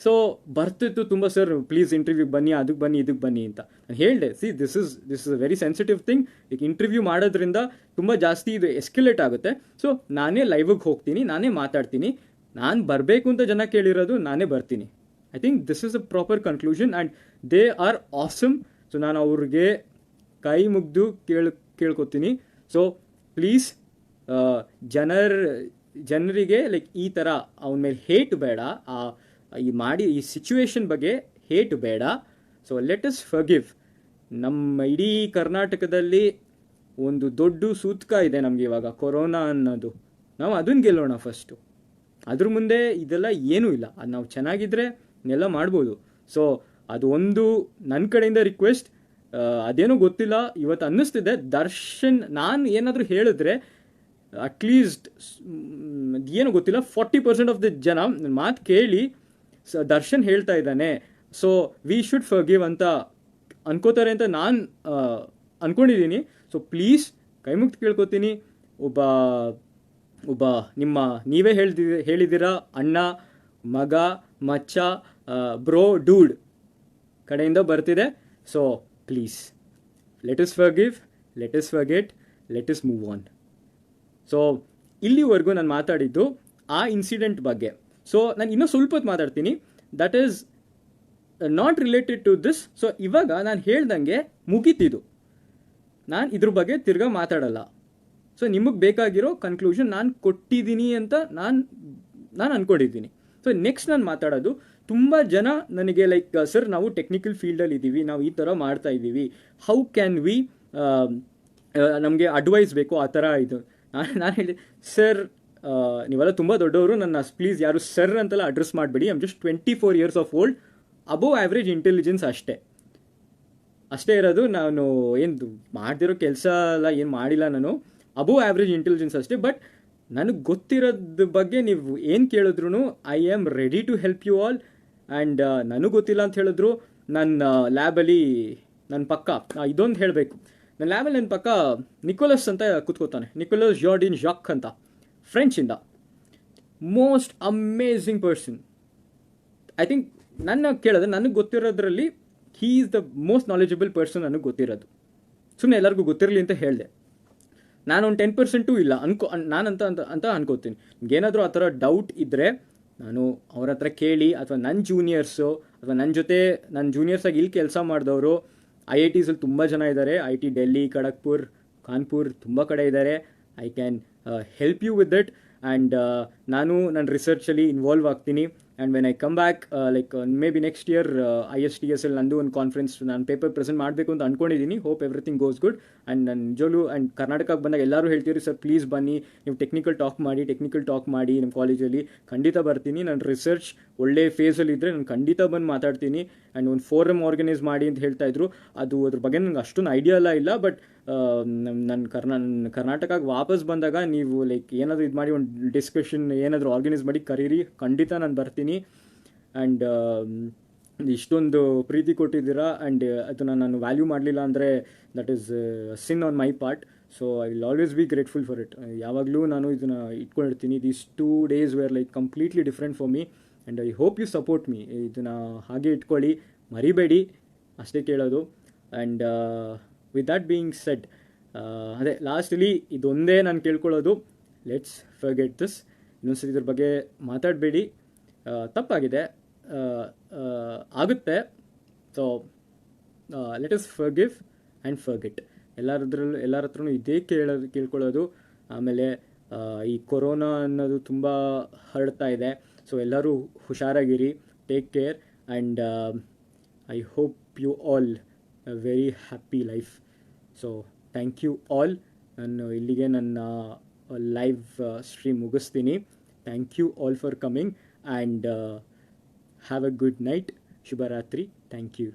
Speaker 1: ಸೊ ಬರ್ತಿತ್ತು ತುಂಬ, ಸರ್ ಪ್ಲೀಸ್ ಇಂಟರ್ವ್ಯೂಗೆ ಬನ್ನಿ, ಅದಕ್ಕೆ ಬನ್ನಿ, ಇದಕ್ಕೆ ಬನ್ನಿ ಅಂತ. ನಾನು ಹೇಳಿದೆ, this is a very sensitive thing. ಈಗ ಇಂಟರ್ವ್ಯೂ ಮಾಡೋದ್ರಿಂದ ತುಂಬ ಜಾಸ್ತಿ ಇದು ಎಸ್ಕಲೇಟ್ ಆಗುತ್ತೆ. ಸೊ ನಾನೇ ಲೈವಿಗೆ ಹೋಗ್ತೀನಿ, ನಾನೇ ಮಾತಾಡ್ತೀನಿ. ನಾನು ಬರಬೇಕು ಅಂತ ಜನ ಕೇಳಿರೋದು, ನಾನೇ ಬರ್ತೀನಿ. I think this is a proper conclusion and they are awesome. So ನಾನು ಅವ್ರಿಗೆ ಕೈ ಮುಗಿದು ಕೇಳ್ಕೊತೀನಿ. ಸೊ ಪ್ಲೀಸ್ ಜನರಿಗೆ ಲೈಕ್ ಈ ಥರ ಅವನ ಮೇಲೆ ಹೇಟ್ ಬೇಡ, ಈ ಸಿಚುವೇಶನ್ ಬಗ್ಗೆ ಹೇಟ್ ಬೇಡ. So let us forgive. ನಮ್ಮ ಇಡೀ ಕರ್ನಾಟಕದಲ್ಲಿ ಒಂದು ದೊಡ್ಡ ಸೂತಕ ಇದೆ ನಮಗೆ ಇವಾಗ, ಕೊರೋನಾ ಅನ್ನೋದು. ನಾವು ಅದನ್ನು ಗೆಲ್ಲೋಣ ಫಸ್ಟು. ಅದ್ರ ಮುಂದೆ ಇದೆಲ್ಲ ಏನೂ ಇಲ್ಲ. ಅದು ನಾವು ಚೆನ್ನಾಗಿದ್ದರೆ ಇನ್ನೆಲ್ಲ ಮಾಡ್ಬೋದು. ಸೊ ಅದು ಒಂದು ನನ್ನ ಕಡೆಯಿಂದ ರಿಕ್ವೆಸ್ಟ್. ಅದೇನೋ ಗೊತ್ತಿಲ್ಲ, ಇವತ್ತು ಅನ್ನಿಸ್ತಿದೆ ದರ್ಶನ್ ನಾನು ಏನಾದರೂ ಹೇಳಿದ್ರೆ ಅಟ್ಲೀಸ್ಟ್ ಏನೋ ಗೊತ್ತಿಲ್ಲ 40% ಆಫ್ ದ ಜನ ನನ್ನ ಮಾತು ಕೇಳಿ ದರ್ಶನ್ ಹೇಳ್ತಾ ಇದ್ದಾನೆ, ಸೊ ವಿ ಶುಡ್ ಫರ್ಗಿವ್ ಅಂತ ಅನ್ಕೋತಾರೆ ಅಂತ ನಾನು ಅಂದ್ಕೊಂಡಿದ್ದೀನಿ. ಸೊ ಪ್ಲೀಸ್ ಕೈ ಮುಗ್ದು ಕೇಳ್ಕೊತೀನಿ, ಒಬ್ಬ ಒಬ್ಬ ನೀವೇ ಹೇಳಿದ್ದೀರಾ ಅಣ್ಣ, ಮಗ, ಮಚ್ಚ, ಬ್ರೋ, ಡೂಡ್ ಕಡೆಯಿಂದ ಬರ್ತಿದೆ. So please let us forgive, let us forget, let us move on. So ಇಲ್ಲಿವರೆಗೂ ನಾನು ಮಾತಾಡಿದ್ದು ಆ ಇನ್ಸಿಡೆಂಟ್ ಬಗ್ಗೆ. ಸೊ ನಾನು ಇನ್ನೂ ಸ್ವಲ್ಪ ಹೊತ್ತು ಮಾತಾಡ್ತೀನಿ, that is not related to this. So ಇವಾಗ ನಾನು ಹೇಳ್ದಂಗೆ ಮುಗೀತಿದ್ದು, ನಾನು ಇದ್ರ ಬಗ್ಗೆ ತಿರ್ಗಾ ಮಾತಾಡಲ್ಲ. ಸೊ ನಿಮಗೆ ಬೇಕಾಗಿರೋ ಕನ್ಕ್ಲೂಷನ್ ನಾನು ಕೊಟ್ಟಿದ್ದೀನಿ ಅಂತ ನಾನು ಅಂದ್ಕೊಂಡಿದ್ದೀನಿ. ಸೊ ನೆಕ್ಸ್ಟ್ ನಾನು ಮಾತಾಡೋದು, ತುಂಬ ಜನ ನನಗೆ ಲೈಕ್ ಸರ್ ನಾವು ಟೆಕ್ನಿಕಲ್ ಫೀಲ್ಡಲ್ಲಿ ಇದ್ದೀವಿ, ನಾವು ಈ ಥರ ಮಾಡ್ತಾ ಇದ್ದೀವಿ, ಹೌ ಕ್ಯಾನ್ ವಿ, ನಮಗೆ ಅಡ್ವೈಸ್ ಬೇಕು ಆ ಥರ ಇದು. ನಾನು ಹೇಳಿದೆ, ಸರ್ ನೀವೆಲ್ಲ ತುಂಬ ದೊಡ್ಡವರು, ನನ್ನ ಪ್ಲೀಸ್ ಯಾರು ಸರ್ ಅಂತೆಲ್ಲ ಅಡ್ರೆಸ್ ಮಾಡಬೇಡಿ. I'm just 24 years of old, above average intelligence ಅಷ್ಟೇ ಇರೋದು. ನಾನು ಏನು ಮಾಡ್ತಿರೋ ಕೆಲಸ ಎಲ್ಲ ಏನು ಮಾಡಿಲ್ಲ, ನಾನು ಅಬೋವ್ ಆ್ಯಾವ್ರೇಜ್ ಇಂಟೆಲಿಜೆನ್ಸ್ ಅಷ್ಟೇ. ಬಟ್ ನನಗೆ ಗೊತ್ತಿರೋದ್ರ ಬಗ್ಗೆ ನೀವು ಏನು ಕೇಳಿದ್ರು I am ready to help you all. And ನನಗೆ ಗೊತ್ತಿಲ್ಲ ಅಂತ ಹೇಳಿದ್ರು, ನನ್ನ ಲ್ಯಾಬಲ್ಲಿ ನನ್ನ ಪಕ್ಕ ಇದೊಂದು ಹೇಳಬೇಕು, ನನ್ನ ಲ್ಯಾಬಲ್ಲಿ ನನ್ನ ಪಕ್ಕ ನಿಕೋಲಸ್ ಅಂತ ಕೂತ್ಕೋತಾನೆ, ನಿಕೋಲಸ್ ಜಾರ್ಡಿನ್ ಜಾಕ್ ಅಂತ, ಫ್ರೆಂಚಿಂದ. Most amazing person. I think ನನ್ನ ಕೇಳಿದ್ರೆ ನನಗೆ ಗೊತ್ತಿರೋದ್ರಲ್ಲಿ he is the most knowledgeable person ನನಗೆ ಗೊತ್ತಿರೋದು. ಸುಮ್ಮನೆ ಎಲ್ಲರಿಗೂ ಗೊತ್ತಿರಲಿ ಅಂತ ಹೇಳಿದೆ. ನಾನು ಒಂದು 10% ಇಲ್ಲ ನಾನಂತ ಅನ್ಕೋತೀನಿ. ನಿಮ್ಗೇನಾದರೂ ಆ ಥರ ಡೌಟ್ ಇದ್ದರೆ ನಾನು ಅವ್ರ ಹತ್ರ ಕೇಳಿ, ಅಥವಾ ನನ್ನ ಜೂನಿಯರ್ಸು ಅಥವಾ ನನ್ನ ಜೂನಿಯರ್ಸಾಗಿ ಇಲ್ಲಿ ಕೆಲಸ ಮಾಡಿದವರು IITs ತುಂಬ ಜನ ಇದ್ದಾರೆ. IIT ಡೆಲ್ಲಿ, ಖಡಗ್ಪುರ್, ಕಾನ್ಪುರ್ ತುಂಬ ಕಡೆ ಇದ್ದಾರೆ. I can help you with that. And ನಾನು ನನ್ನ ರಿಸರ್ಚಲ್ಲಿ ಇನ್ವಾಲ್ವ್ ಆಗ್ತೀನಿ. And when I come back like maybe next year ISTS ನಂದು ಒಂದು ಕಾನ್ಫರೆನ್ಸ್ ನಾನು ಪೇಪರ್ ಪ್ರೆಸೆಂಟ್ ಮಾಡಬೇಕು ಅಂತ ಅಂದ್ಕೊಂಡಿದ್ದೀನಿ. Hope everything goes good. And ನನ್ನ ನಿಜವಾಗ್ಲೂ ಆ್ಯಂಡ್ ಕರ್ನಾಟಕಕ್ಕೆ ಬಂದಾಗ ಎಲ್ಲರೂ ಹೇಳ್ತೀರಿ, ಸರ್ ಪ್ಲೀಸ್ ಬನ್ನಿ, ನೀವು ಟೆಕ್ನಿಕಲ್ ಟಾಕ್ ಮಾಡಿ ನಮ್ಮ ಕಾಲೇಜಲ್ಲಿ. ಖಂಡಿತ ಬರ್ತೀನಿ. ನನ್ನ ರಿಸರ್ಚ್ ಒಳ್ಳೆ ಫೇಸಲ್ಲಿ ಇದ್ದರೆ ನಾನು ಖಂಡಿತ ಬಂದು ಮಾತಾಡ್ತೀನಿ. ಆ್ಯಂಡ್ ಒಂದು ಫೋರಮ್ ಆರ್ಗನೈಸ್ ಮಾಡಿ ಅಂತ ಹೇಳ್ತಾಯಿದ್ರು. ಅದ್ರ ಬಗ್ಗೆ ನನಗೆ ಅಷ್ಟೊಂದು ಐಡಿಯಾ ಇಲ್ಲ. ಬಟ್ ನನ್ನ ಕರ್ನಾಟಕಕ್ಕೆ ವಾಪಸ್ ಬಂದಾಗ ನೀವು ಲೈಕ್ ಏನಾದರೂ ಇದು ಮಾಡಿ ಒಂದು ಡಿಸ್ಕಷನ್ ಏನಾದರೂ ಆರ್ಗನೈಸ್ ಮಾಡಿ ಕರೀರಿ, ಖಂಡಿತ ನಾನು ಬರ್ತೀನಿ. ಆ್ಯಂಡ್ ಇಷ್ಟೊಂದು ಪ್ರೀತಿ ಕೊಟ್ಟಿದ್ದೀರಾ. ಆ್ಯಂಡ್ ಅದನ್ನು ನಾನು ವ್ಯಾಲ್ಯೂ ಮಾಡಲಿಲ್ಲ ಅಂದರೆ that is sin on my part. So I will always be grateful for it. ಯಾವಾಗಲೂ ನಾನು ಇದನ್ನು ಇಟ್ಕೊಂಡಿರ್ತೀನಿ. These 2 days were like completely different for me. And I hope you support me. ಇದನ್ನು ಹಾಗೆ ಇಟ್ಕೊಳ್ಳಿ, ಮರಿಬೇಡಿ, ಅಷ್ಟೇ ಕೇಳೋದು. And with that being said, ಅದೇ ಲಾಸ್ಟಲ್ಲಿ ಇದೊಂದೇ ನಾನು ಕೇಳ್ಕೊಳ್ಳೋದು, ಲೆಟ್ಸ್ ಫರ್ಗೆಟ್ ದಿಸ್. ಇನ್ನೊಂದ್ಸರಿ ಇದ್ರ ಬಗ್ಗೆ ಮಾತಾಡಬೇಡಿ. ತಪ್ಪಾಗಿದೆ, ಆಗುತ್ತೆ. So let us forgive and forget. ಎಲ್ಲರ ಹತ್ರನೂ ಇದೇ ಕೇಳ್ಕೊಳ್ಳೋದು. ಆಮೇಲೆ ಈ ಕೊರೋನಾ ಅನ್ನೋದು ತುಂಬ ಹರಡ್ತಾ ಇದೆ. ಸೊ ಎಲ್ಲರೂ ಹುಷಾರಾಗಿರಿ, take care. And I hope you all a very happy life. So thank you all. ನಾನು ಇಲ್ಲಿಗೆ ನನ್ನ ಲೈವ್ ಸ್ಟ್ರೀಮ್ ಮುಗಿಸ್ತೀನಿ. Thank you all for coming and have a good night. ಶುಭರಾತ್ರಿ. Thank you.